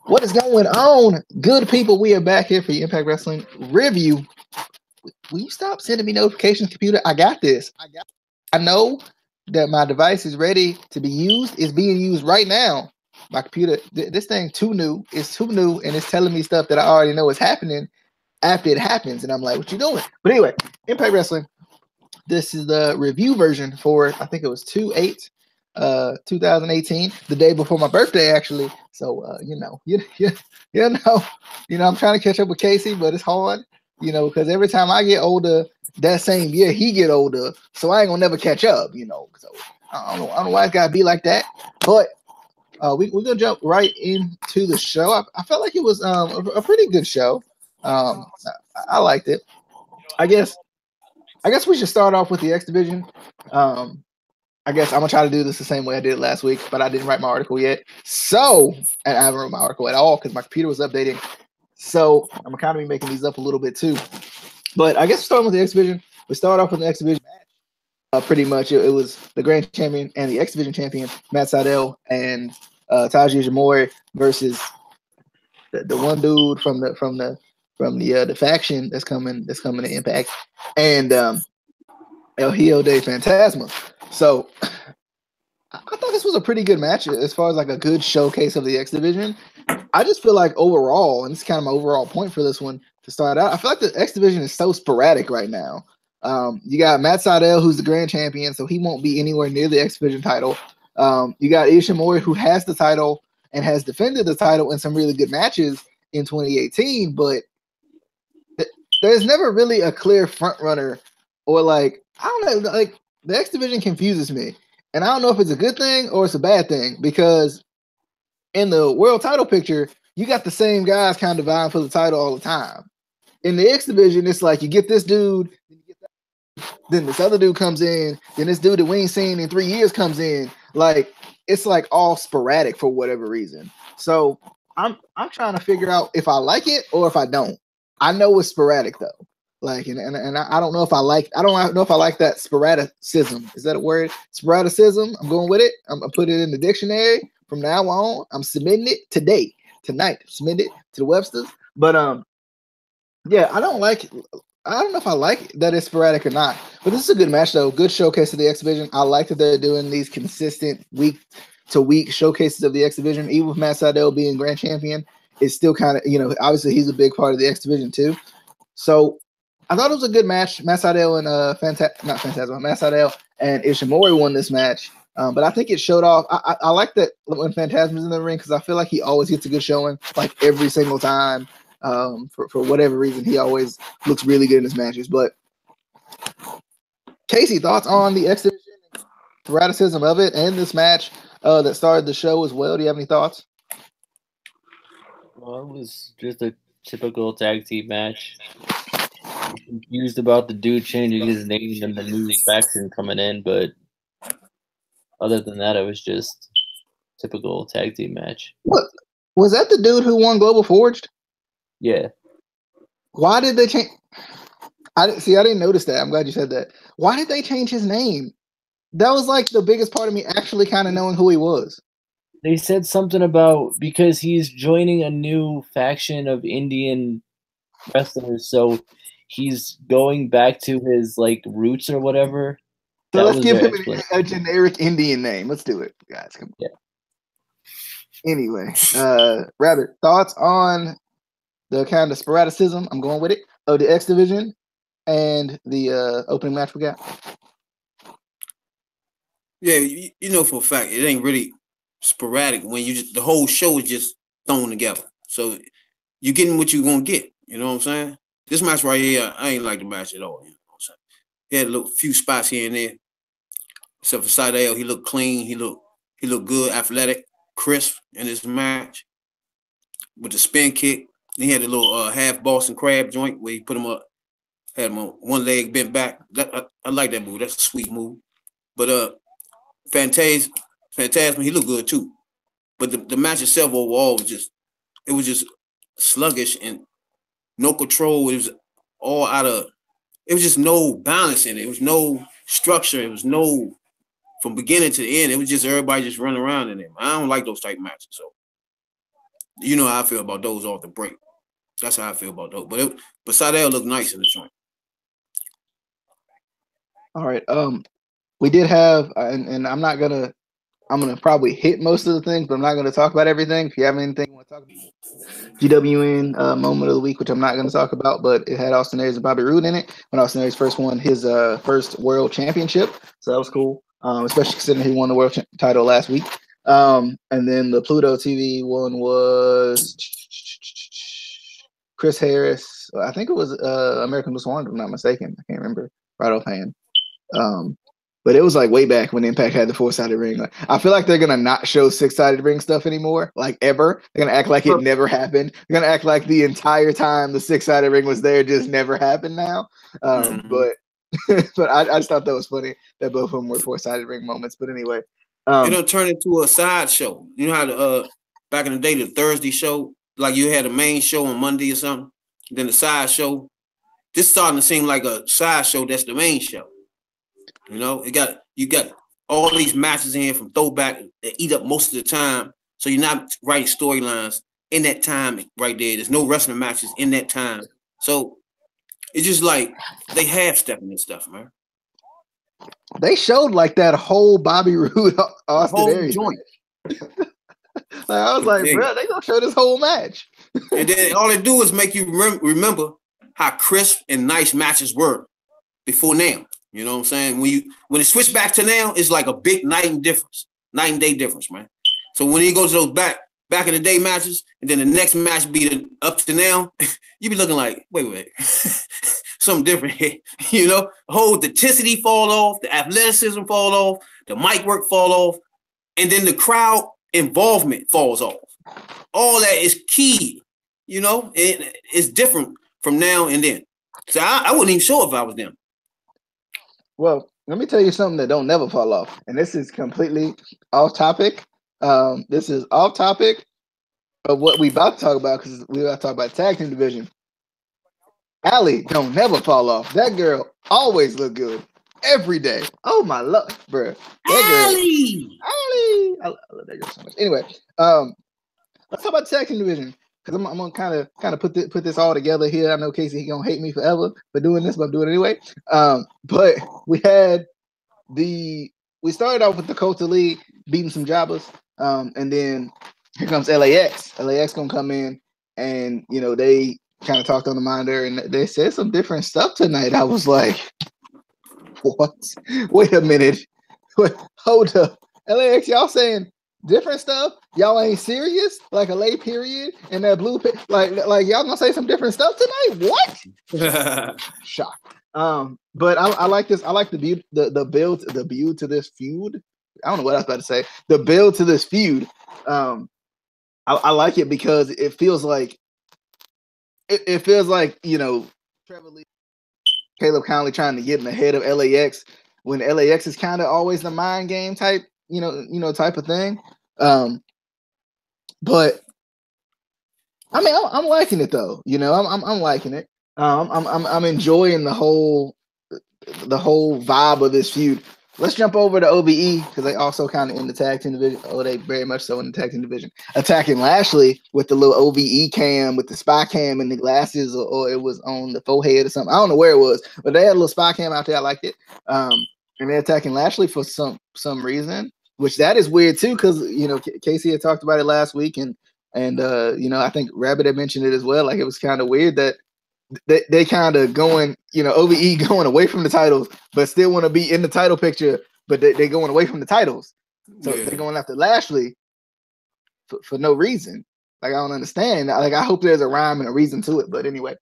What is going on, good people? We are back here for the Impact Wrestling review. Will you stop sending me notifications, computer? I got this. I know that my device is ready to be used. It's being used right now. My computer, this thing too new. It's too new, and it's telling me stuff that I already know is happening after it happens. And I'm like, what you doing? But anyway, Impact Wrestling. This is the review version for, I think it was 2/8, 2018, the day before my birthday, actually. So, I'm trying to catch up with Casey, but it's hard, because every time I get older, that same year he get older, so I ain't gonna never catch up, So I don't know why it's gotta be like that, but we're gonna jump right into the show. I felt like it was a pretty good show. I liked it. I guess we should start off with the X Division. I guess I'm gonna try to do this the same way I did last week, but I didn't write my article yet. So, and I haven't written my article at all because my computer was updating. So I'm gonna kind of be making these up a little bit too. But I guess starting with the X Division, we start off with the X Division match. Pretty much, it was the Grand Champion and the X Division Champion, Matt Sydal and Taiji Ishimori versus the one dude from the faction that's coming to Impact, and El Hijo de Fantasma. So I thought this was a pretty good match as far as like a good showcase of the X Division. I just feel like overall, and this is kind of my overall point for this one to start out, I feel like the X Division is so sporadic right now. You got Matt Sydal, who's the Grand Champion, so he won't be anywhere near the X Division title. You got Ishimori, who has the title and has defended the title in some really good matches in 2018, but there's never really a clear front runner, or like, I don't know, like the X Division confuses me. And I don't know if it's a good thing or it's a bad thing, because in the world title picture, you got the same guys kind of vying for the title all the time. In the X Division, it's like you get this dude, then this other dude comes in, then this dude that we ain't seen in 3 years comes in. Like, it's like all sporadic for whatever reason. So I'm trying to figure out if I like it or if I don't. I know it's sporadic though. Like, and I don't know if I like that sporadicism. Is that a word? Sporadicism. I'm going with it. I'm gonna put it in the dictionary from now on. I'm submitting it tonight. Submit it to the Webster's. But yeah, I don't know if I like that it's sporadic or not. But this is a good match though. Good showcase of the X Division. I like that they're doing these consistent week to week showcases of the X Division. Even with Matt Sydal being Grand Champion, it's still kind of, obviously he's a big part of the X Division too. So I thought it was a good match. Matt Sydal and Matt Sydal and Ishimori won this match. But I think it showed off. I like that when Phantasma's in the ring, because I feel like he always gets a good showing, like every single time. For whatever reason, he always looks really good in his matches. But Casey, thoughts on the X Division, sporadicism of it, and this match that started the show as well? Do you have any thoughts? Well, it was just a typical tag team match. Confused about the dude changing his name and the new faction coming in, but other than that, it was just typical tag team match. What was that? The dude who won Global Forged? Yeah. Why did they change? I didn't notice that. I'm glad you said that. Why did they change his name? That was like the biggest part of me actually kind of knowing who he was. They said something about because he's joining a new faction of Indian wrestlers, so he's going back to his like roots or whatever. So let's give him a generic Indian name. Let's do it, guys. Come on. Yeah. Anyway, Rabbit, thoughts on the kind of sporadicism, I'm going with it, of the X Division and the opening match we got? Yeah, you know for a fact it ain't really sporadic when the whole show is just thrown together. So you're getting what you're gonna get. You know what I'm saying? This match right here, I ain't like the match at all. You know what I'm saying? He had a few spots here and there. Except for Sydal, he looked clean. He looked good, athletic, crisp in his match with the spin kick. Then he had a little half Boston Crab joint where he put him up, had him on one leg bent back. I like that move. That's a sweet move. But Phantasma, he looked good too. But the match itself overall was just sluggish and no control. It was all it was just no balance in it. It was no structure. It was no, from beginning to the end, it was just everybody just running around in it. I don't like those type matches. So You know how I feel about those off the break. That's how I feel about those. But Sydal looked nice in the joint. All right. We did have, and I'm gonna probably hit most of the things, but I'm not gonna talk about everything. If you have anything you want to talk about, GWN moment of the week, which I'm not gonna talk about, but it had Austin Aries and Bobby Roode in it when Austin Aries first won his first world championship, so that was cool. Especially considering he won the world title last week. And then the Pluto TV one was Chris Harris. I think it was American Most Wanted, if I'm not mistaken. I can't remember right offhand. But it was like way back when Impact had the 4-sided ring. Like, I feel like they're gonna not show 6-sided ring stuff anymore, like ever. They're gonna act like it never happened. They're gonna act like the entire time the 6-sided ring was there just never happened now. But I just thought that was funny that both of them were 4-sided ring moments. But anyway, it don't turn into a side show. You know how back in the day the Thursday show, like you had a main show on Monday or something, then the side show. This starting to seem like a side show that's the main show. You know, you got all these matches in here from throwback that eat up most of the time. So you're not writing storylines in that time right there. There's no wrestling matches in that time. So it's just like they half-stepping this stuff, man. They showed like that whole Bobby Roode Austin Aries joint. I was like, bro, they gonna show this whole match. And then all they do is make you remember how crisp and nice matches were before now. You know what I'm saying? When it switched back to now, it's like a big night and day difference, man. So when he goes to those back in the day matches, and then the next match be up to now, you be looking like, wait, something different here. You know, the whole authenticity fall off, the athleticism fall off, the mic work fall off, and then the crowd involvement falls off. All that is key. You know, it's different from now and then. So I wouldn't even show if I was them. Well, let me tell you something that don't never fall off. And this is completely off topic. This is off topic of what we about to talk about because we about to talk about tag team division. Allie don't never fall off. That girl always look good every day. Oh my lord, bro. Allie. I love that girl so much. Anyway, let's talk about tag team division. Because I'm gonna kind of put this all together here. I know Casey, he gonna hate me forever for doing this, but I'm doing it anyway. But we started off with the Dakota Lee beating some jobbers, and then here comes LAX. LAX gonna come in, and you know they kind of talked on the monitor, and they said some different stuff tonight. I was like, what? Wait a minute, hold up, LAX, y'all saying different stuff? Y'all ain't serious? Like a late period and that blue like y'all gonna say some different stuff tonight? What? Shock. But I like this. I like the build to this feud. I don't know what I was about to say. The build to this feud. I like it because it feels like you know Trevor Lee, Caleb Conley trying to get in the head of LAX when LAX is kind of always the mind game type. You know, type of thing. But I mean, I'm liking it though. You know, I'm liking it. I'm enjoying the whole vibe of this feud. Let's jump over to OVE because they also kind of in the tag team division. Oh, they very much so in the tag team division. Attacking Lashley with the little OVE cam, with the spy cam and the glasses, or it was on the forehead or something. I don't know where it was, but they had a little spy cam out there. I liked it. And they're attacking Lashley for some reason. Which that is weird too, because you know Casey had talked about it last week, and you know I think Rabbit had mentioned it as well. Like it was kind of weird that they kind of going, you know, OVE going away from the titles, but still want to be in the title picture, but they going away from the titles. So they're going after Lashley for no reason. Like I don't understand. Like I hope there's a rhyme and a reason to it. But anyway,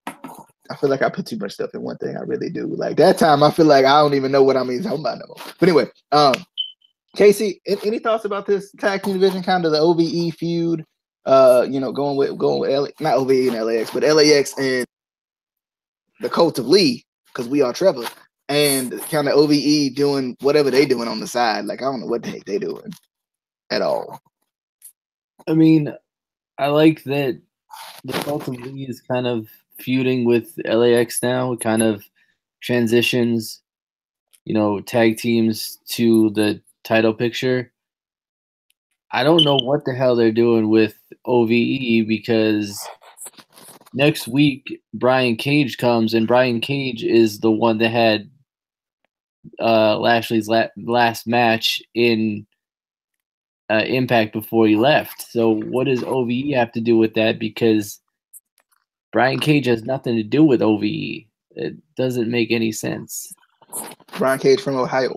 I feel like I put too much stuff in one thing. I really do. Like that time, I feel like I don't even know what I'm even talking about no more. But anyway, Casey, any thoughts about this tag team division, kind of the OVE feud? You know, going with not OVE and LAX, but LAX and the Cult of Lee, because we are Trevor, and kind of OVE doing whatever they doing on the side. Like I don't know what the heck they doing at all. I mean, I like that the Cult of Lee is kind of feuding with LAX now. It kind of transitions, you know, tag teams to the title picture. I don't know what the hell they're doing with OVE because next week Brian Cage comes, and Brian Cage is the one that had Lashley's last match in Impact before he left. So what does OVE have to do with that? Because Brian Cage has nothing to do with OVE. It doesn't make any sense. Brian Cage from Ohio.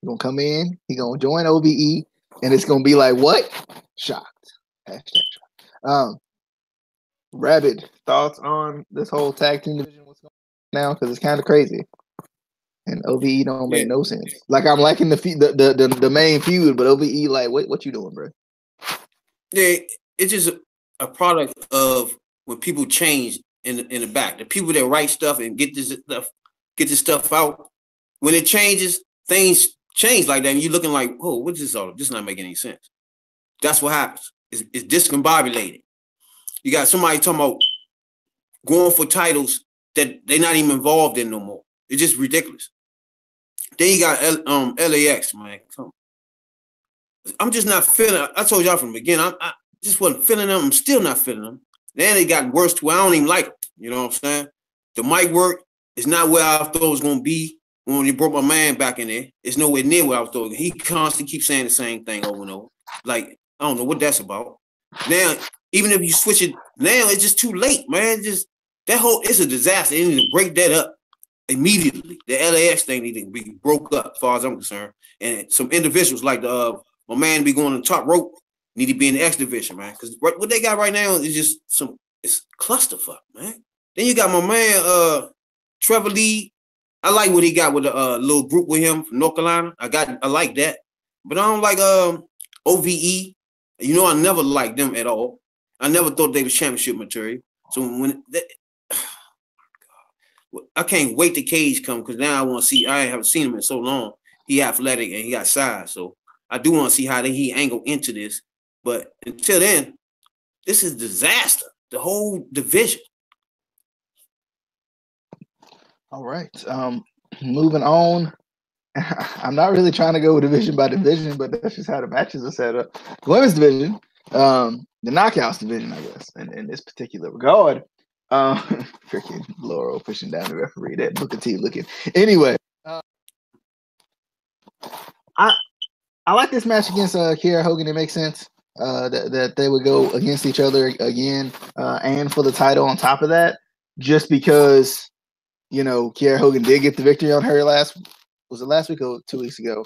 He's gonna come in, he's gonna join OVE, and it's gonna be like, what? Shocked. Shocked. Rabbit, thoughts on this whole tag team division? What's going on now? Because it's kind of crazy. And OVE don't make no sense. Like, I'm liking the main feud, but OVE, like, what you doing, bro? Yeah, it's just a product of when people change in the back. The people that write stuff and get this stuff out. When it changes, things change like that, and you're looking like, oh, what's this all? This is not making any sense. That's what happens. It's discombobulated. You got somebody talking about going for titles that they're not even involved in no more. It's just ridiculous. Then you got LAX, man. I'm just not feeling. I told y'all from the beginning, I just wasn't feeling them. I'm still not feeling them. Then they got worse to where I don't even like them. You know what I'm saying? The mic work is not where I thought it was going to be when they brought my man back in there. It's nowhere near where I thought. He constantly keeps saying the same thing over and over. Like, I don't know what that's about. Now, even if you switch it now, it's just too late, man. It's a disaster. They need to break that up immediately. The LAX thing need to be broke up, as far as I'm concerned. And some individuals like my man be going on the top rope need to be in the X division, man. Because what they got right now is just it's clusterfuck, man. Then you got my man Trevor Lee. I like what he got with a little group with him from North Carolina. I like that. But I don't like OVE. You know, I never liked them at all. I never thought they was championship material. So I can't wait till Cage come, because now I want to see. I haven't seen him in so long. He athletic and he got size, so I do want to see how he angle into this. But until then, this is disaster. The whole division. All right. Moving on. I'm not really trying to go division by division, but that's just how the matches are set up. Women's division, the Knockouts division, I guess, in this particular regard. Freaking Laurel pushing down the referee. That Booker T looking. Anyway, I like this match against Kiera Hogan. It makes sense that they would go against each other again, and for the title on top of that, just because, you know, Kiera Hogan did get the victory on her last week or 2 weeks ago?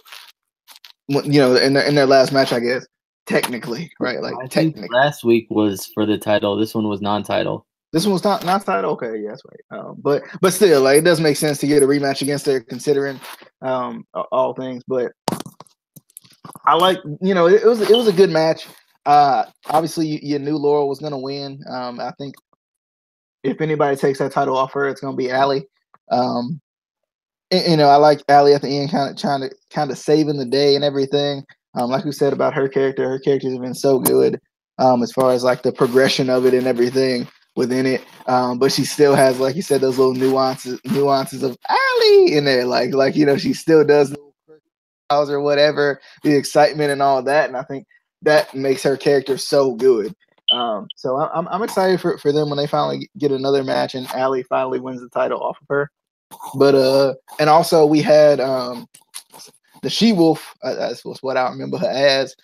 You know, in their last match, I guess, technically, right? Like, I think last week was for the title. This one was non-title. This one was not title. Okay, yeah, that's right. But still, like, it does make sense to get a rematch against her, considering all things. But I like, you know, it was a good match. Obviously, you knew Laurel was gonna win. I think if anybody takes that title off her, it's gonna be Allie. You know, I like Allie at the end, kind of saving the day and everything. Like we said about her characters have been so good as far as like the progression of it and everything within it. But she still has, like you said, those little nuances of Allie in there. Like, you know, she still does little or whatever, the excitement and all that. And I think that makes her character so good. So I'm excited for them when they finally get another match and Allie finally wins the title off of her. But and also we had the She-Wolf. That's what I remember her as.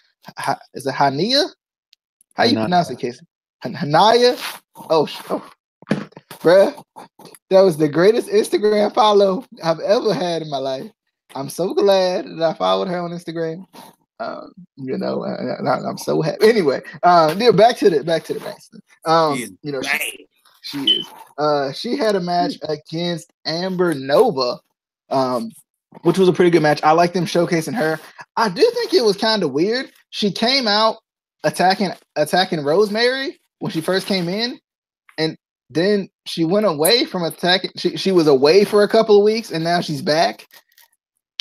Is it Hania? How you pronounce it, Casey? Hania? Oh, bruh, that was the greatest Instagram follow I've ever had in my life. I'm so glad that I followed her on Instagram. You know, I'm so happy. Anyway, back to the match. You know, she is. She had a match against Amber Nova, which was a pretty good match. I like them showcasing her. I do think it was kind of weird. She came out attacking Rosemary when she first came in, and then she went away from attacking. She was away for a couple of weeks, and now she's back.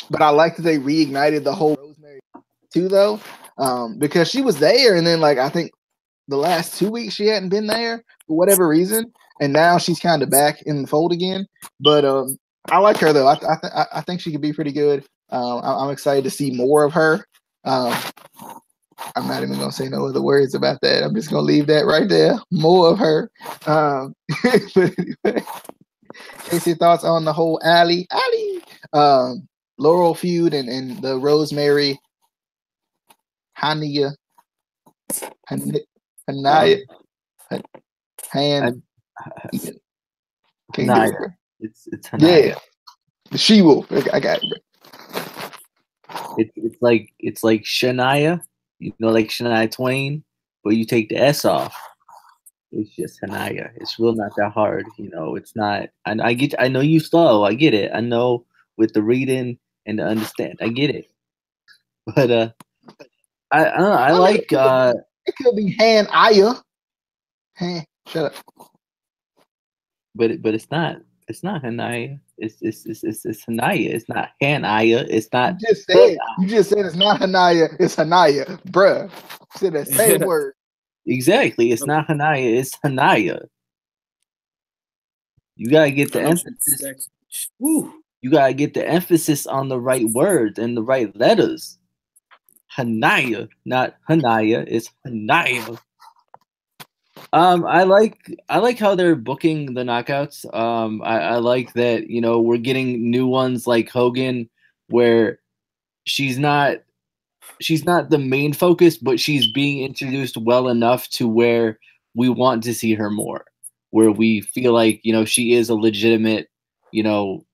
But I like that they reignited the whole Rosemary too, though, because she was there, and then, like, I think the last 2 weeks she hadn't been there for whatever reason, and now she's kind of back in the fold again. But I like her, though. I think she could be pretty good. I'm excited to see more of her. I'm not even gonna say no other words about that. I'm just gonna leave that right there. More of her. But anyway, Casey, thoughts on the whole Allie, Laurel feud and the Rosemary, Hania, Hanaya, Han. Hanaya. It's Hanaya. Yeah, she will. I got it. It's like Shania, like Shania Twain, but you take the S off. It's just Hanaya. It's real not that hard, It's not. I know you slow. I get it. I know with the reading and the understand. I get it. But I don't know. I like. It could be Hanaya. Shut up. But it's not. It's not Hanaya. It's Hanaya. It's not Hanaya. It's not. You just said it's not Hanaya. It's Hanaya, bruh. You said that same word. Exactly. It's not Hanaya. It's Hanaya. You gotta get the emphasis. You gotta get the emphasis on the right words and the right letters. Hanaya, not Hanaya. It's Hanaya. I like how they're booking the knockouts. I like that we're getting new ones like Hogan, where she's not the main focus, but she's being introduced well enough to where we want to see her more, where we feel like she is a legitimate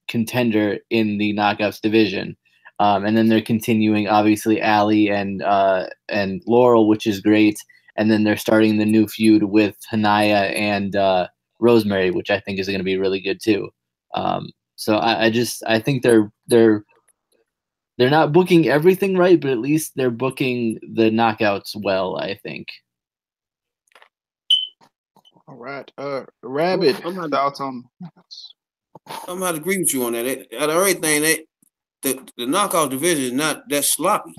contender in the knockouts division. And then they're continuing obviously Allie and Laurel, which is great. And then they're starting the new feud with Hanaya and Rosemary, which I think is going to be really good too. So I think they're not booking everything right, but at least they're booking the knockouts well, I think. All right, Rabbit. Thoughts on? I'm gonna agree with you on that. Out of everything, the knockout division is not that sloppy,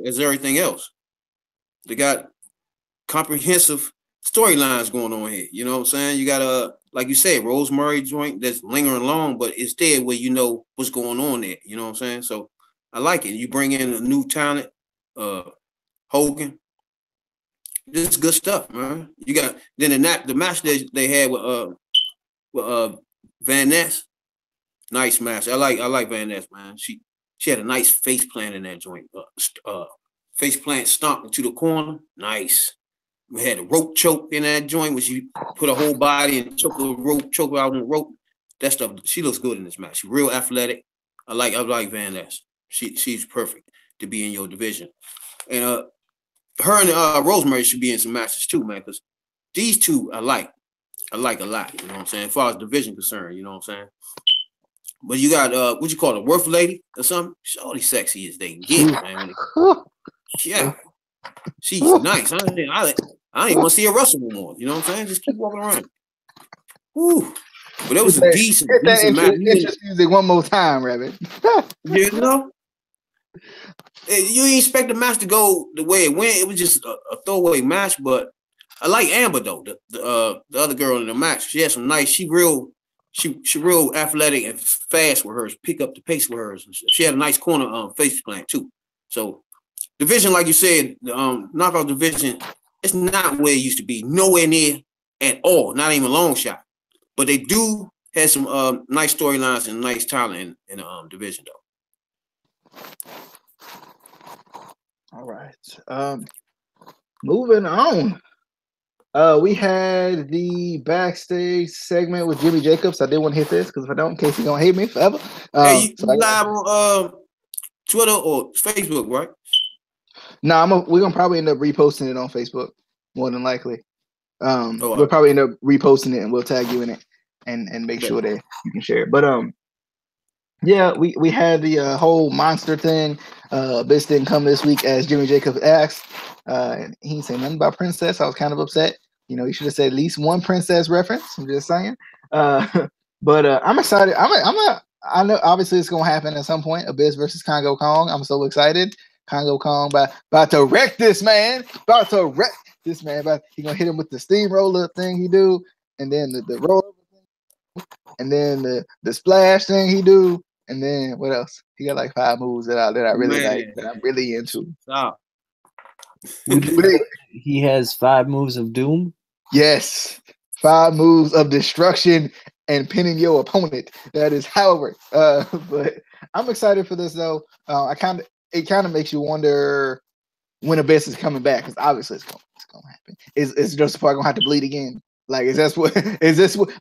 as everything else. They got comprehensive storylines going on here. You know what I'm saying? You got like you said, Rosemary joint that's lingering long, but it's there where what's going on there. You know what I'm saying? So I like it. You bring in a new talent, Hogan. This is good stuff, man. You got then the match that they had with Van Ness. Nice match. I like Van Ness, man. She had a nice face plant in that joint. Face plant stomped into the corner. Nice. We had a rope choke in that joint, which you put a whole body and choke out on the rope. That stuff. She looks good in this match. She's real athletic. I like Van Ness. She's perfect to be in your division. And her and Rosemary should be in some matches too, man. Because these two I like a lot. You know what I'm saying? As far as division concerned, you know what I'm saying. But you got what you call it, Worth Lady or something? She's all these sexy as they can get, man. Yeah, she's nice. I don't even want to see her wrestle no more. You know what I'm saying? Just keep walking around. Woo. But that was a decent match. Interest music one more time, Rabbit. You didn't expect the match to go the way it went. It was just a throwaway match. But I like Amber though, the other girl in the match. She had some nice. She real athletic and fast with hers. Pick up the pace with hers. She had a nice corner face plant too. So division, like you said, the knockout division, it's not where it used to be. Nowhere near at all. Not even a long shot. But they do have some nice storylines and nice talent in the division though. All right. Moving on. We had the backstage segment with Jimmy Jacobs. I did want to hit this because if I don't, Casey gonna hate me forever. Hey, you live on Twitter or Facebook, right? No, we're gonna probably end up reposting it on Facebook, more than likely. We'll probably end up reposting it and we'll tag you in it and make sure that you can share it. But yeah, we had the whole monster thing. Bitch didn't come this week as Jimmy Jacobs asked. And he didn't say nothing about Princess. I was kind of upset. You should have said at least one Princess reference. I'm just saying. But I'm excited. I know obviously it's gonna happen at some point. Abyss versus Congo Kong. I'm so excited. Congo Kong about to wreck this man. He gonna hit him with the steamroller thing he do, and then the roll, and then the splash thing he do, and then what else? He got like 5 moves that I really like, that I'm really into. Stop. Would you say he has 5 moves of doom? Yes, 5 moves of destruction and pinning your opponent. That is how it works. But I'm excited for this though. It kind of makes you wonder when Abyss is coming back, because obviously it's gonna happen. Is Joseph Park gonna have to bleed again? Like, is this what?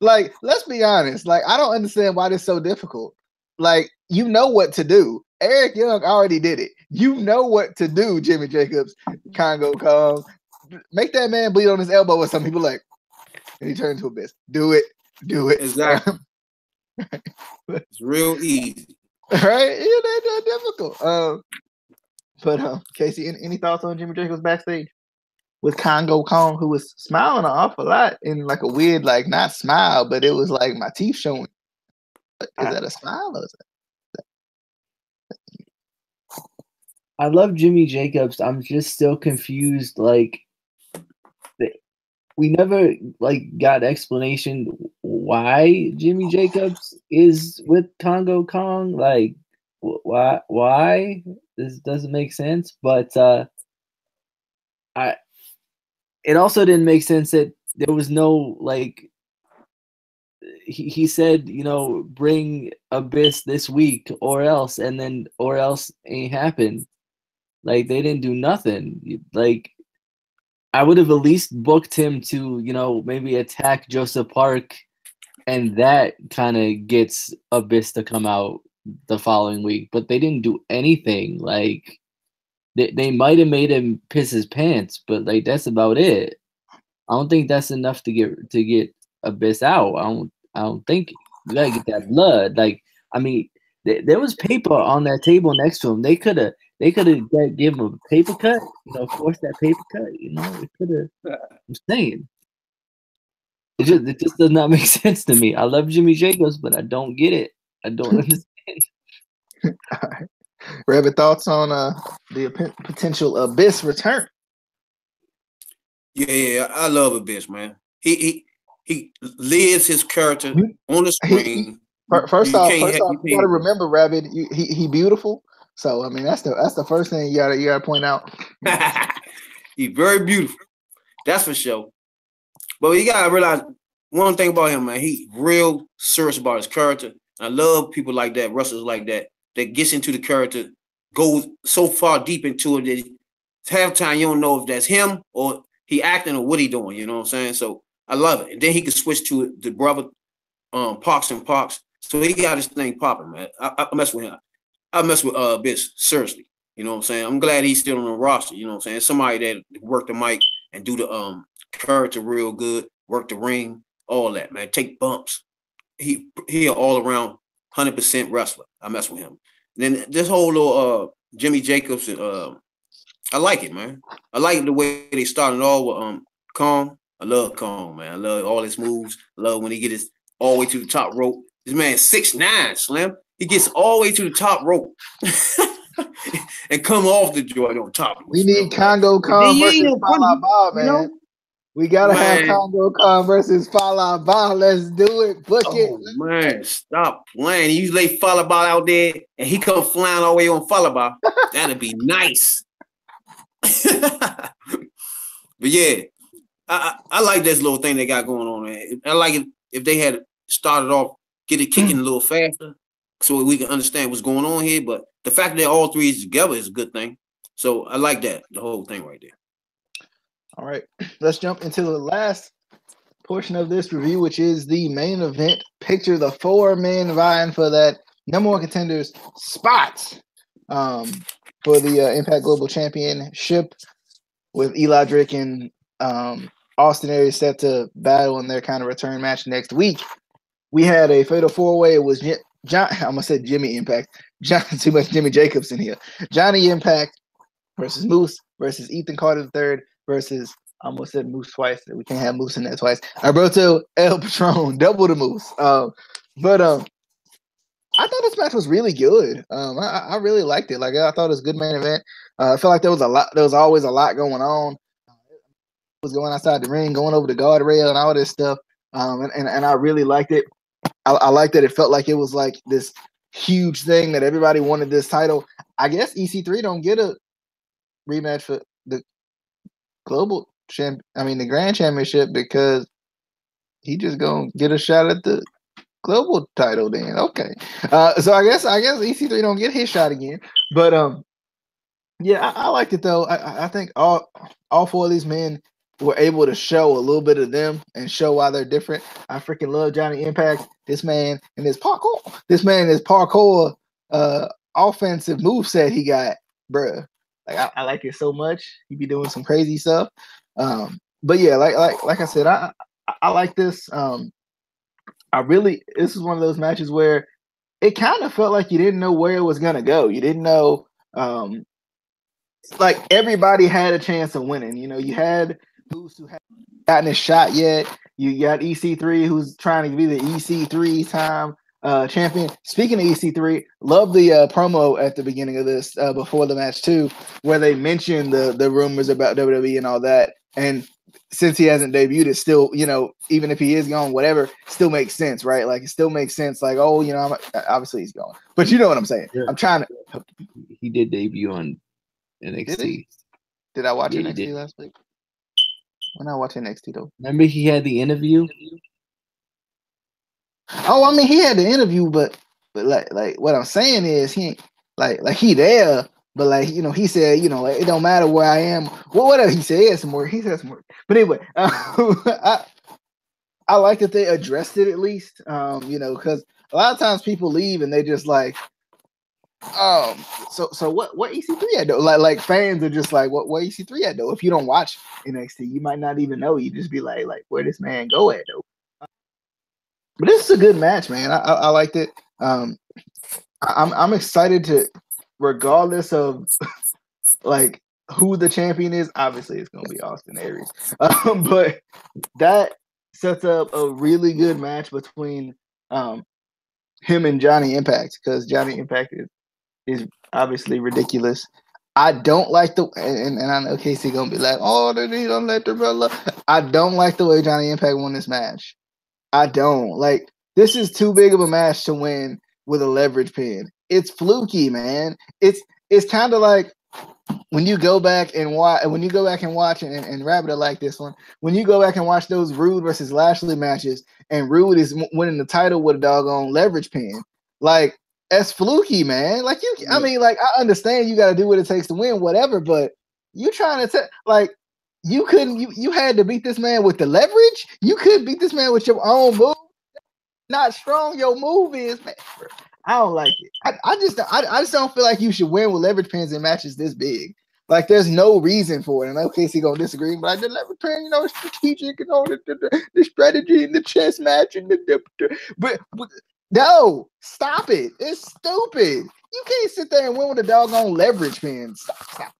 Like, let's be honest. Like, I don't understand why this is so difficult. Like, you know what to do. Eric Young already did it. You know what to do, Jimmy Jacobs. Congo Kong. Make that man bleed on his elbow, or some people like, and he turned into Abyss. Do it. Exactly. It's real easy. Right? Yeah, that's not difficult. But Casey, any thoughts on Jimmy Jacobs backstage with Congo Kong, who was smiling an awful lot in like a weird, like not smile, but it was like my teeth showing. Is that a smile or is that? I love Jimmy Jacobs. I'm just still confused. Like, we never got explanation why Jimmy Jacobs is with Congo Kong. Like, why? This doesn't make sense. But it also didn't make sense that there was no like. He said, bring Abyss this week or else ain't happened. Like, they didn't do nothing. Like, I would have at least booked him to, maybe attack Joseph Park, and that kind of gets Abyss to come out the following week. But they didn't do anything. Like, they might have made him piss his pants, but like that's about it. I don't think that's enough to get Abyss out. I don't think you gotta get that blood. Like, I mean, there was paper on that table next to him. They could have give him a paper cut. Force that paper cut. It could have. I'm saying, it just does not make sense to me. I love Jimmy Jacobs, but I don't get it. I don't understand. All right. Rabbit, thoughts on the potential Abyss return? Yeah, I love Abyss, man. He lives his character on the screen. First off, you gotta remember, Rabbit. He beautiful. So I mean, that's the first thing you gotta point out. He's very beautiful, that's for sure. But you gotta realize one thing about him, man. He real serious about his character. I love people like that, wrestlers like that gets into the character, goes so far deep into it that half time you don't know if that's him or he acting or what he doing. You know what I'm saying? So I love it. And then he can switch to the brother Parks and Parks. So he got his thing popping, man. I mess with him. I mess with Abyss, seriously. You know what I'm saying? I'm glad he's still on the roster. You know what I'm saying? Somebody that work the mic and do the character real good, work the ring, all that, man. Take bumps. He an all around 100% wrestler. I mess with him. And then this whole little Jimmy Jacobs, I like it, man. I like the way they started all with Kong. I love Kong, man. I love all his moves. I love when he gets all the way to the top rope. This man 6'9", Slim. He gets all the way to the top rope and come off the joint on top. We need Congo Kong versus Fallah Bahh, man. We gotta have Congo Kong versus Fallah Bahh. Let's do it. Book it. Man, stop playing. You lay Fallah Bahh out there and he come flying all the way on Fallah Bahh. That'd be nice. But yeah, I like this little thing they got going on, man. I like it if they had started off, get it kicking a little faster so we can understand what's going on here. But the fact that all three is together is a good thing. So I like that, the whole thing right there. All right, let's jump into the last portion of this review, which is the main event. Picture the 4 men vying for that number 1 contenders spot for the Impact Global Championship, with Eli Drake and Austin Aries set to battle in their kind of return match next week. We had a fatal 4-way. It was John. I'm gonna say Jimmy Impact. Too much Jimmy Jacobs in here. Johnny Impact versus Moose versus Ethan Carter III versus, I almost said Moose twice. We can't have Moose in there twice. Alberto El Patron, double the Moose. But I thought this match was really good. I really liked it. Like, I thought it was a good main event. I felt like there was always a lot going on. It was going outside the ring, going over the guardrail and all this stuff. And I really liked it. I liked that it felt like it was like this huge thing that everybody wanted this title. I guess EC3 don't get a rematch for the the grand championship because he just gonna get a shot at the global title then. Okay. So I guess EC3 don't get his shot again. But yeah, I liked it though. I think all four of these men were able to show a little bit of them and show why they're different. I freaking love Johnny Impact. This man and his parkour. Offensive moveset he got, bruh. Like I like it so much. He be doing some crazy stuff. But yeah, like I said, I like this. This is one of those matches where it kind of felt like you didn't know where it was gonna go. You didn't know, like everybody had a chance of winning. You know, you had Moose who hadn't gotten his shot yet. You got EC3 who's trying to be the EC3 time champion. Speaking of EC3, love the promo at the beginning of this before the match too, where they mentioned the rumors about WWE and all that. And since he hasn't debuted, it still, you know, even if he is gone, whatever, still makes sense, right? Like it still makes sense. Like, oh, you know, obviously he's gone, but you know what I'm saying. Yeah. I'm trying to. He did debut on NXT. Did I watch NXT last week? When I watch NXT though. Remember he had the interview. Oh, I mean, he had the interview, but like what I'm saying is he ain't like he there. But like, you know, he said, you know, like, it don't matter where I am. Well, whatever he said, he said some more. But anyway, I like that they addressed it at least. You know, because a lot of times people leave and they just like, so what EC3 at though? Like fans are just like, what EC3 at though? If you don't watch NXT, you might not even know. You just be like where this man go at though? But this is a good match, man. I liked it. I'm excited to. Regardless of like who the champion is, obviously it's gonna be Austin Aries. But that sets up a really good match between him and Johnny Impact, because Johnny Impact is obviously ridiculous. I don't like and I know Casey gonna be like, oh, they don't let the brother. I don't like the way Johnny Impact won this match. I don't like. This is too big of a match to win with a leverage pin. It's fluky, man. It's kind of like when you go back and watch and Rabbit will like this one. When you go back and watch those Rude versus Lashley matches, and Rude is winning the title with a doggone leverage pin, like that's fluky, man. Like I mean, like I understand you got to do what it takes to win, whatever. But you trying to you couldn't. You had to beat this man with the leverage. You could beat this man with your own move. Not strong your move is, man. I don't like it. I just don't feel like you should win with leverage pins in matches this big. Like there's no reason for it. And okay, he's gonna disagree, but the leverage pin, you know, it's strategic and all the strategy in the chess match and but no, stop it. It's stupid. You can't sit there and win with a doggone leverage pin. Stop.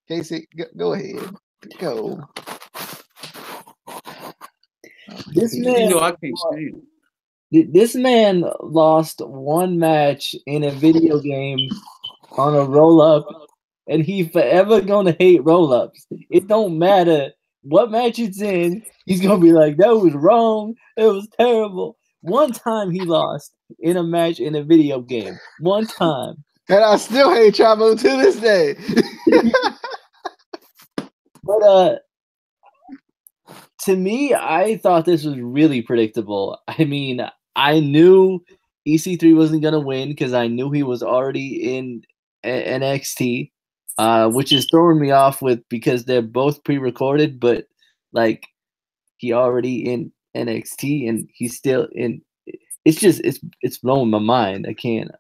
Casey, go ahead. Go. This man, you know, I can't say it. This man lost one match in a video game on a roll-up, and he forever gonna hate roll-ups. It don't matter what match it's in. He's gonna be like, that was wrong. It was terrible. One time he lost in a match in a video game. One time. And I still hate Chavo to this day. But to me, I thought this was really predictable. I mean, I knew EC3 wasn't going to win because I knew he was already in NXT, which is throwing me off because they're both pre-recorded, but like he already in NXT and he's still in. It's just it's blowing my mind. I can't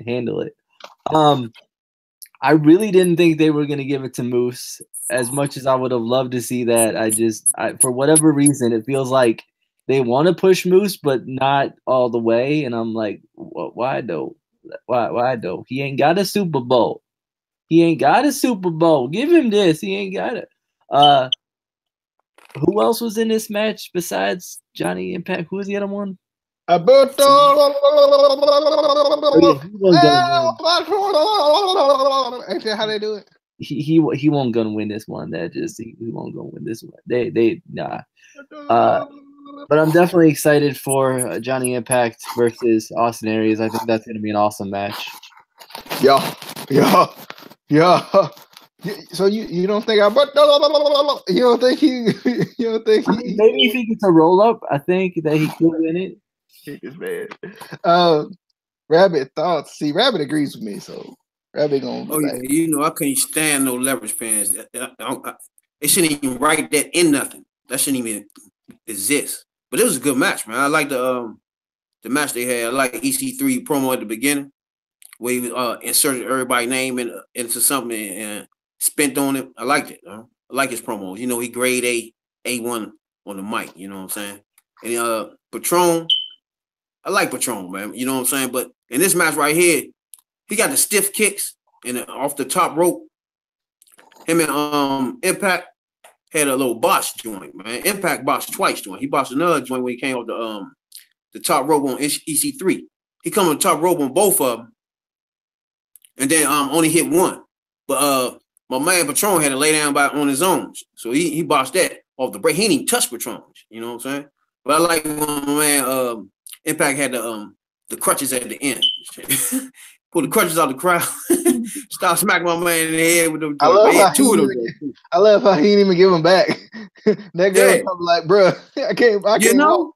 handle it. I really didn't think they were going to give it to Moose. As much as I would have loved to see that, I for whatever reason, it feels like they want to push Moose, but not all the way. And I'm like, why though? Why though? He ain't got a Super Bowl. Give him this. He ain't got it. Who else was in this match besides Johnny Impact? Who was the other one? Alberto. Ain't that how they do it? He won't gonna win this one. He won't gonna win this one. They nah. But I'm definitely excited for Johnny Impact versus Austin Aries. I think that's gonna be an awesome match. Yeah. So you don't think you don't think he you don't think I mean, maybe if he gets a roll up, I think that he could win it. he is bad. Rabbit thoughts. See, Rabbit agrees with me, so Rabbit gonna. Oh yeah, you know I couldn't stand no leverage pants. They shouldn't even write that in nothing. That shouldn't even exist. But it was a good match, man. I like the match they had. I like EC3 promo at the beginning, where he inserted everybody's name into something and spent on it. I liked it. I like his promos. You know, he grade A1 on the mic. You know what I'm saying? And Patron, I like Patron, man. You know what I'm saying? But in this match right here, he got the stiff kicks and off the top rope. Him and Impact had a little botch joint, man. Impact botched twice joint. He botched another joint when he came off the top rope on EC3. He come on the top rope on both of them, and then only hit one. But my man Patron had to lay down on his own, so he botched that off the break. He didn't even touch Patron. You know what I'm saying? But I like when my man Impact had the crutches at the end. Pull the crutches out the crowd. Stop smacking my man in the head with them. I love how he didn't even give him back. That guy was like, bro, I can't. You know,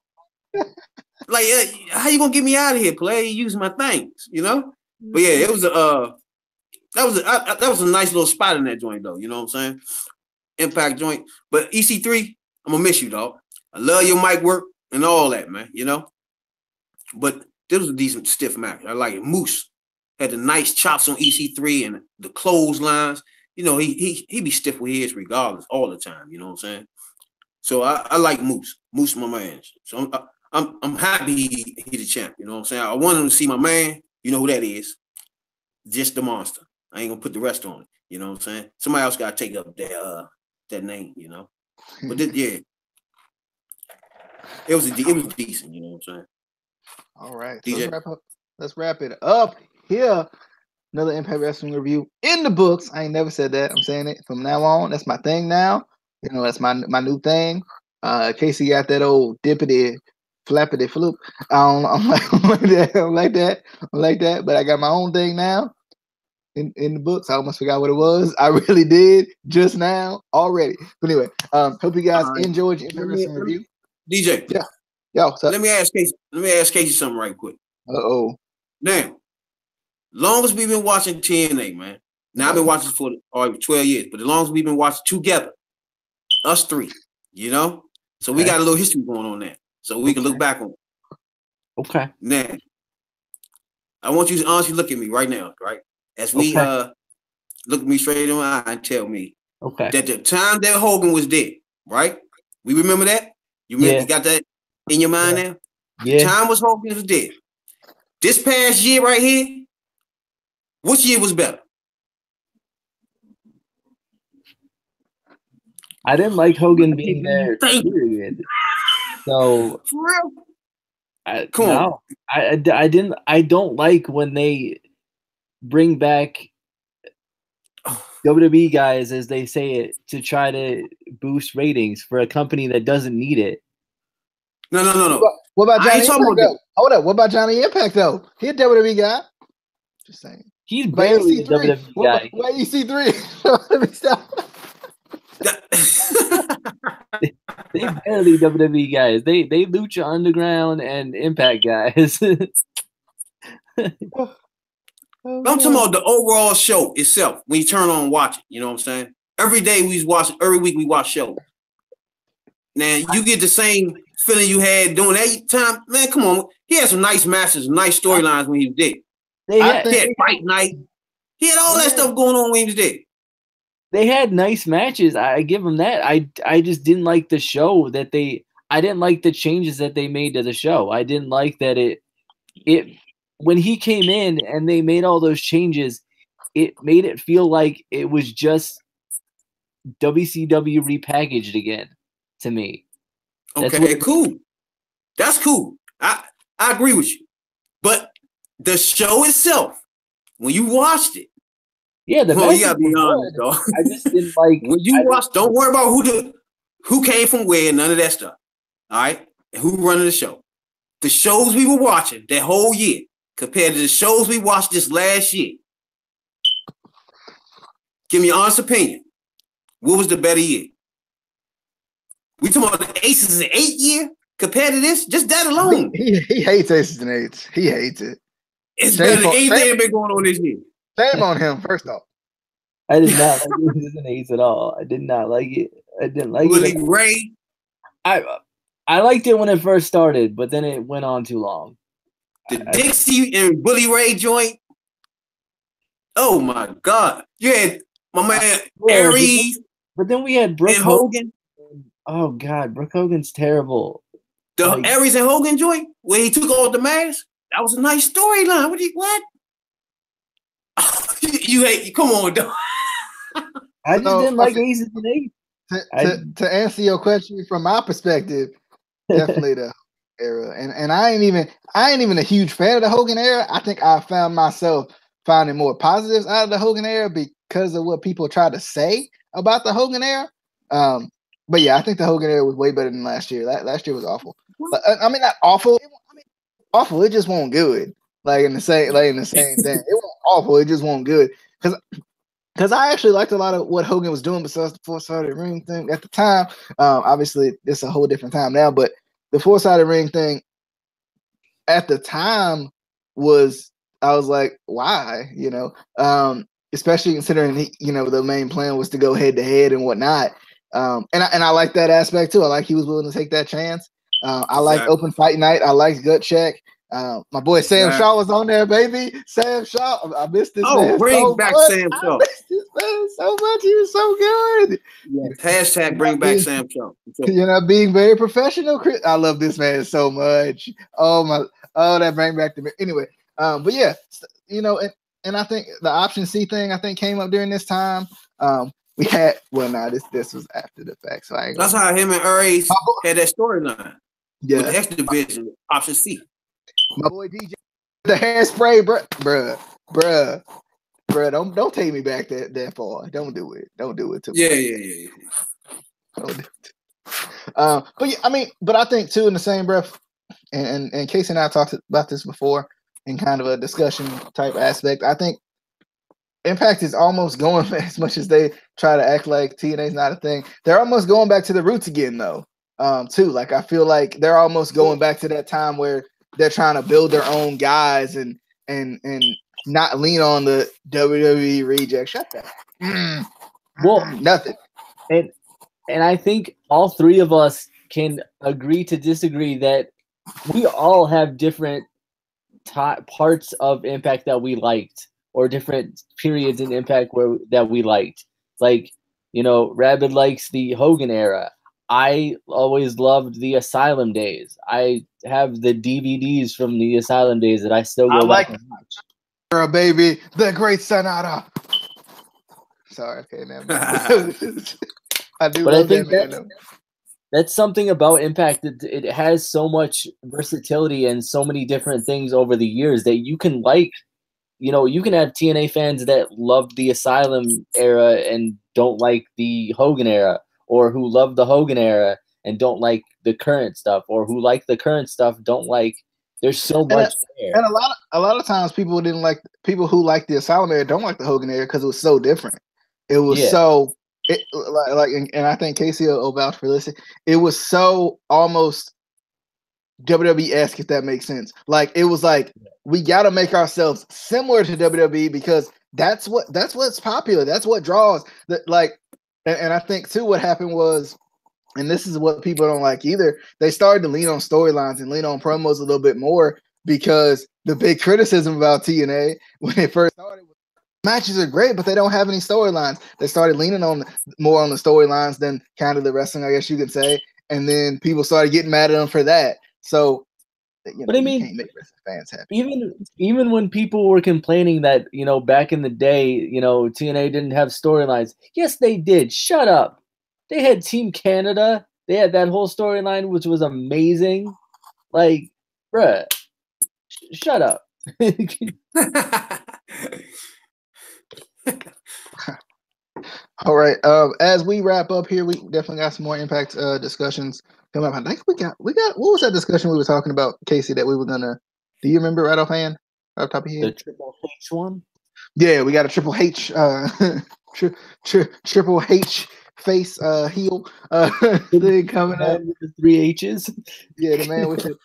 like how you gonna get me out of here, play? You using my things, you know? But yeah, it was that was a nice little spot in that joint though. You know what I'm saying? Impact joint. But EC3, I'm gonna miss you, dog. I love your mic work and all that, man. You know. But this was a decent stiff match. I like it. Moose had the nice chops on EC3 and the clotheslines. You know, he be stiff with his regardless all the time. You know what I'm saying? So I like Moose. Moose, my man. So I'm happy he the champ. You know what I'm saying? I want him to see my man. You know who that is? Just the monster. I ain't gonna put the rest on it. You know what I'm saying? Somebody else gotta take up that name. You know. But yeah, it was decent. You know what I'm saying? All right. So let's wrap it up here. Another Impact Wrestling review in the books. I ain't never said that. I'm saying it from now on. That's my thing now. You know, that's my new thing. Casey got that old dippity, flappity floop. I'm like that. But I got my own thing now in the books. I almost forgot what it was. I really did just now already. But anyway, hope you guys enjoyed your Impact Wrestling review. DJ. Yeah. Yo, let me ask Casey something right quick. Uh-oh. Now, longest we've been watching TNA, man. Now I've been watching for 12 years, but the longest we've been watching together, us three, you know? So we got a little history going on there. So we can look back on it. Okay. Now, I want you to honestly look at me right now, right? As we look at me straight in my eye and tell me that the time that Hogan was dead, right? We remember that? You got that in your mind now? Yeah. The time Hogan was dead. This past year right here, which year was better? I didn't like Hogan being there. Period. So for real? I don't like when they bring back WWE guys, as they say it, to try to boost ratings for a company that doesn't need it. No. What about Johnny Impact though? Hold up. What about Johnny Impact though? He a WWE guy. Just saying. He's barely a WWE guy. Why EC3? Let me stop. They barely WWE guys. They Lucha Underground and Impact guys. I'm talking about the overall show itself. When you turn on and watch it, you know what I'm saying? Every week we watch shows. Now you get the same feeling you had during that time. Man, come on. He had some nice matches, nice storylines when he was dead. He had Fight Night. He had all that stuff going on when he was dead. They had nice matches. I give them that. I just didn't like the show that I didn't like the changes that they made to the show. I didn't like that it when he came in and they made all those changes, it made it feel like it was just WCW repackaged again to me. Cool. That's cool. I agree with you. But the show itself, when you watched it, you gotta be honest, though. I just didn't like when you watch. Don't worry about who came from where, none of that stuff. All right, and who running the show. The shows we were watching that whole year compared to the shows we watched this last year. Give me your honest opinion. What was the better year? We talking about the Aces in 8 year compared to this? Just that alone. He hates Aces and Eights. He hates it. It's better than anything that's been going on this year. Shame on him, first off. I did not like Aces and Eights at all. I did not like it. I didn't like Willie it. Ray. I liked it when it first started, but then it went on too long. The Dixie and Willie Ray joint. Oh my God. You had my man Aries. But then we had Brooke Hogan. Oh God, Brooke Hogan's terrible. The Aries and Hogan joint where he took off the mask. That was a nice storyline. What? You hate? Come on, dog. I just didn't like Aces and Eights. To answer your question from my perspective, definitely the era. And I ain't even a huge fan of the Hogan era. I think I found myself finding more positives out of the Hogan era because of what people try to say about the Hogan era. But yeah, I think the Hogan era was way better than last year. Last year was awful. But, I mean, not awful. Awful. It just wasn't good. Like in the same thing. It wasn't awful. It just wasn't good. Because I actually liked a lot of what Hogan was doing besides the four-sided ring thing at the time. Obviously, it's a whole different time now, but the four-sided ring thing at the time I was like, why? You know, especially considering the main plan was to go head-to-head and whatnot. And I like that aspect too. I like he was willing to take that chance. I like open fight night. I like gut check. My boy Sam Shaw was on there, baby. Sam Shaw. I missed this. Oh, bring back Sam Shaw. I missed this man so much. He was so good. Yes. Hashtag bring back Sam Shaw. You're not being very professional, Chris. I love this man so much. That bring back the anyway. But yeah, and I think the option C thing I think came up during this time. We had this was after the fact, so that's how him and Aries had that storyline. Yeah, with the X Division option C. My boy DJ, the hairspray, bruh. Don't take me back that far. Don't do it. Don't do it to me. Yeah. Don't do it. But yeah, but I think too in the same breath, and Casey and I talked about this before in kind of a discussion type aspect. I think Impact is almost going, as much as they try to act like TNA is not a thing, they're almost going back to the roots again though. Too. Like I feel like they're almost going back to that time where they're trying to build their own guys and not lean on the WWE reject. Shut that. Well, nothing. And I think all three of us can agree to disagree that we all have different parts of Impact that we liked, or different periods in Impact that we liked. Like, Rabid likes the Hogan era. I always loved the Asylum days. I have the DVDs from the Asylum days that I still go back and watch. Girl, baby, the Great Sonata. Sorry, okay, man. I do love that, man. That's something about Impact. It has so much versatility and so many different things over the years that you can like. You can have TNA fans that loved the Asylum era and don't like the Hogan era, or who love the Hogan era and don't like the current stuff, or who like the current stuff don't like. There's so much there. And a lot of times people who like the Asylum era don't like the Hogan era because it was so different. It was and I think Casey will vouch for this. It was so almost WWE-esque, if that makes sense. Like it was like we gotta make ourselves similar to WWE because that's what's popular. That's what draws. And I think too what happened was, and this is what people don't like either, they started to lean on storylines and lean on promos a little bit more because the big criticism about TNA when it first started was matches are great, but they don't have any storylines. They started leaning more on the storylines than kind of the wrestling, I guess you could say. And then people started getting mad at them for that. So, but I mean, you can't make wrestling fans happy. Even when people were complaining that, back in the day, TNA didn't have storylines. Yes, they did. Shut up. They had Team Canada. They had that whole storyline, which was amazing. Like, bruh, shut up. All right. As we wrap up here, we definitely got some more Impact discussions coming up. I think we got. What was that discussion we were talking about, Casey? That we were gonna. Do you remember right offhand, right off the top of your head? The Triple H one. Yeah, we got a Triple H, Triple H face heel thing coming up. With the 3 H's. Yeah, the man with the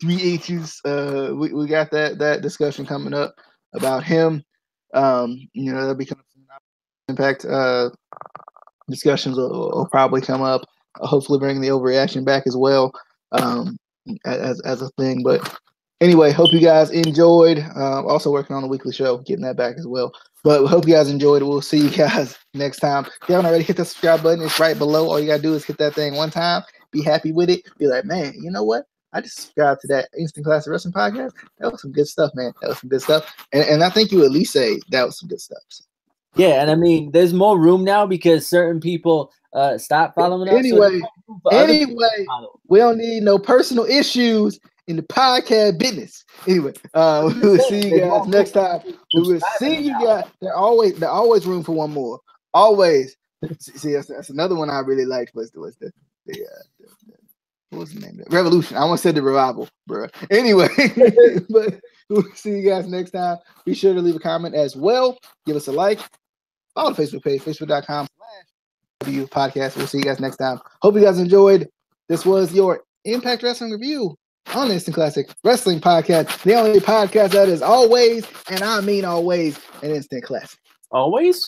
3 H's. We got that discussion coming up about him. That'll be coming from Impact discussions will probably come up. Hopefully, bringing the overreaction back as well as a thing. But anyway, hope you guys enjoyed. Also working on the weekly show, getting that back as well. But hope you guys enjoyed it. We'll see you guys next time. If you haven't already hit the subscribe button, it's right below. All you gotta do is hit that thing one time. Be happy with it. Be like, man, you know what? I just subscribed to that Instant Classic Wrestling podcast. That was some good stuff, man. That was some good stuff. And I think you at least say that was some good stuff. So. Yeah, and I mean, there's more room now because certain people stop following us. Anyway, we don't need no personal issues in the podcast business. Anyway, we will see you guys next time. We will see you guys. There's always room for one more. Always. See, that's another one I really liked. What was the name? Revolution. I almost said the Revival, bro. Anyway, but we'll see you guys next time. Be sure to leave a comment as well. Give us a like. Follow the Facebook page, facebook.com/podcast. We'll see you guys next time. Hope you guys enjoyed. This was your Impact Wrestling review on the Instant Classic Wrestling Podcast. The only podcast that is always, and I mean always, an Instant Classic. Always?